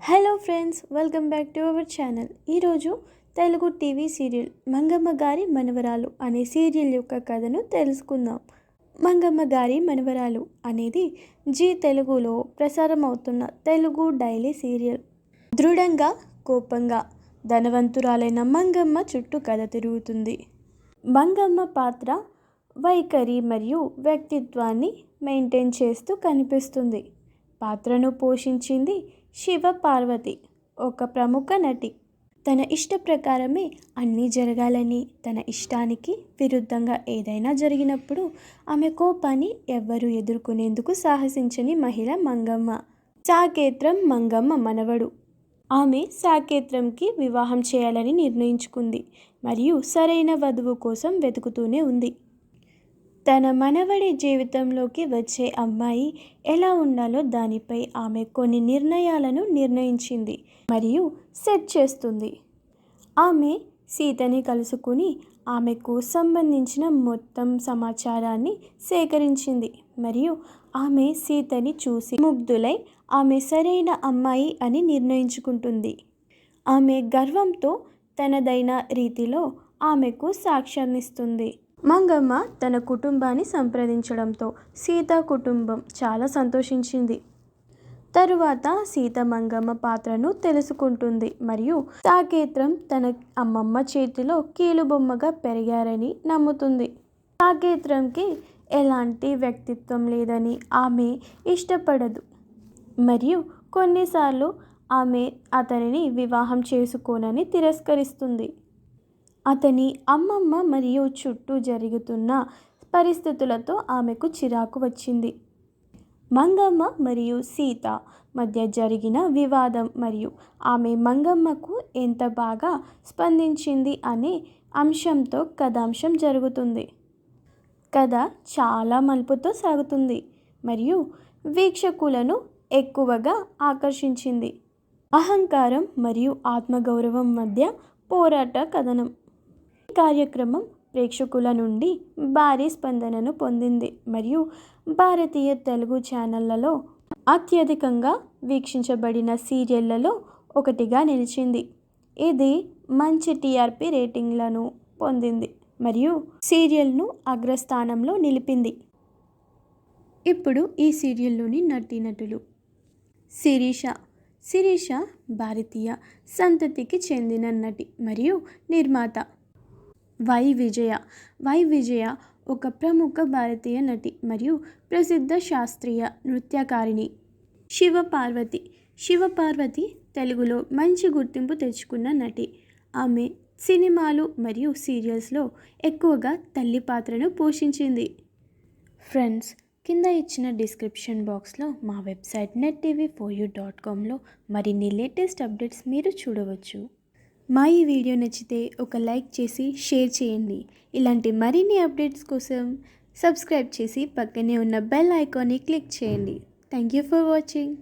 Hello friends, welcome back to our channel. ఈరోజు Telugu TV serial Mangamma గారి మనవరాలు అనే సీరియల్ యొక్క కథను తెలుసుకుందాం. మంగమ్మ గారి మనవరాలు అనేది జీ తెలుగులో ప్రసారం అవుతున్న తెలుగు డైలీ సీరియల్. దృఢంగా, కోపంగా, ధనవంతురాలైన మంగమ్మ చుట్టూ కథ తిరుగుతుంది. మంగమ్మ పాత్ర, వైఖరి మరియు వ్యక్తిత్వాన్ని మెయింటైన్ చేస్తూ కనిపిస్తుంది. పాత్రను పోషించింది శివ పార్వతి, ఒక ప్రముఖ నటి. తన ఇష్ట ప్రకారమే అన్నీ జరగాలని, తన ఇష్టానికి విరుద్ధంగా ఏదైనా జరిగినప్పుడు ఆమె కోపాన్ని ఎవ్వరూ ఎదుర్కొనేందుకు సాహసించని మహిళ మంగమ్మ. సాకేత్రం మంగమ్మ మనవడు. ఆమె సాకేత్రంకి వివాహం చేయాలని నిర్ణయించుకుంది మరియు సరైన వధువు కోసం వెతుకుతూనే ఉంది. తన మనవడి జీవితంలోకి వచ్చే అమ్మాయి ఎలా ఉండాలో దానిపై ఆమె కొన్ని నిర్ణయాలను నిర్ణయించింది మరియు సెట్ చేస్తుంది. ఆమె సీతని కలుసుకుని ఆమెకు సంబంధించిన మొత్తం సమాచారాన్ని సేకరించింది మరియు ఆమె సీతని చూసి ముగ్ధులై ఆమె సరైన అమ్మాయి అని నిర్ణయించుకుంటుంది. ఆమె గర్వంతో తనదైన రీతిలో ఆమెకు సాక్ష్యాన్నిస్తుంది. మంగమ్మ తన కుటుంబాన్ని సంప్రదించడంతో సీత కుటుంబం చాలా సంతోషించింది. తరువాత సీత మంగమ్మ పాత్రను తెలుసుకుంటుంది మరియు సాకేత్రం తన అమ్మమ్మ చేతిలో కీలుబొమ్మగా పెరిగారని నమ్ముతుంది. సాకేత్రంకి ఎలాంటి వ్యక్తిత్వం లేదని ఆమె ఇష్టపడదు మరియు కొన్నిసార్లు ఆమె అతనిని వివాహం చేసుకోనని తిరస్కరిస్తుంది. అతని అమ్మమ్మ మరియు చుట్టూ జరుగుతున్న పరిస్థితులతో ఆమెకు చిరాకు వచ్చింది. మంగమ్మ మరియు సీత మధ్య జరిగిన వివాదం మరియు ఆమె మంగమ్మకు ఎంత బాగా స్పందించింది అనే అంశంతో కథాంశం జరుగుతుంది. కథ చాలా మలుపుతో సాగుతుంది మరియు వీక్షకులను ఎక్కువగా ఆకర్షించింది. అహంకారం మరియు ఆత్మగౌరవం మధ్య పోరాట కథనం. ఈ కార్యక్రమం ప్రేక్షకుల నుండి భారీ స్పందనను పొందింది మరియు భారతీయ తెలుగు ఛానళ్లలో అత్యధికంగా వీక్షించబడిన సీరియళ్లలో ఒకటిగా నిలిచింది. ఇది మంచి టీఆర్పీ రేటింగ్లను పొందింది మరియు సీరియల్ను అగ్రస్థానంలో నిలిపింది. ఇప్పుడు ఈ సీరియల్లోని నటీనటులు. శిరీష భారతీయ సంతతికి చెందిన నటి మరియు నిర్మాత. వై విజయ ఒక ప్రముఖ భారతీయ నటి మరియు ప్రసిద్ధ శాస్త్రీయ నృత్యకారిణి. శివ పార్వతి తెలుగులో మంచి గుర్తింపు తెచ్చుకున్న నటి. ఆమె సినిమాలు మరియు సీరియల్స్లో ఎక్కువగా తల్లి పాత్రను పోషించింది. ఫ్రెండ్స్, కింద ఇచ్చిన డిస్క్రిప్షన్ బాక్స్లో మా వెబ్సైట్ nettv4u.comలో మరిన్ని లేటెస్ట్ అప్డేట్స్ మీరు చూడవచ్చు. మా ఈ వీడియో నచ్చితే ఒక లైక్ చేసి షేర్ చేయండి. ఇలాంటి మరిన్ని అప్డేట్స్ కోసం సబ్స్క్రైబ్ చేసి పక్కనే ఉన్న బెల్ ఐకాన్ని క్లిక్ చేయండి. Thank you for watching.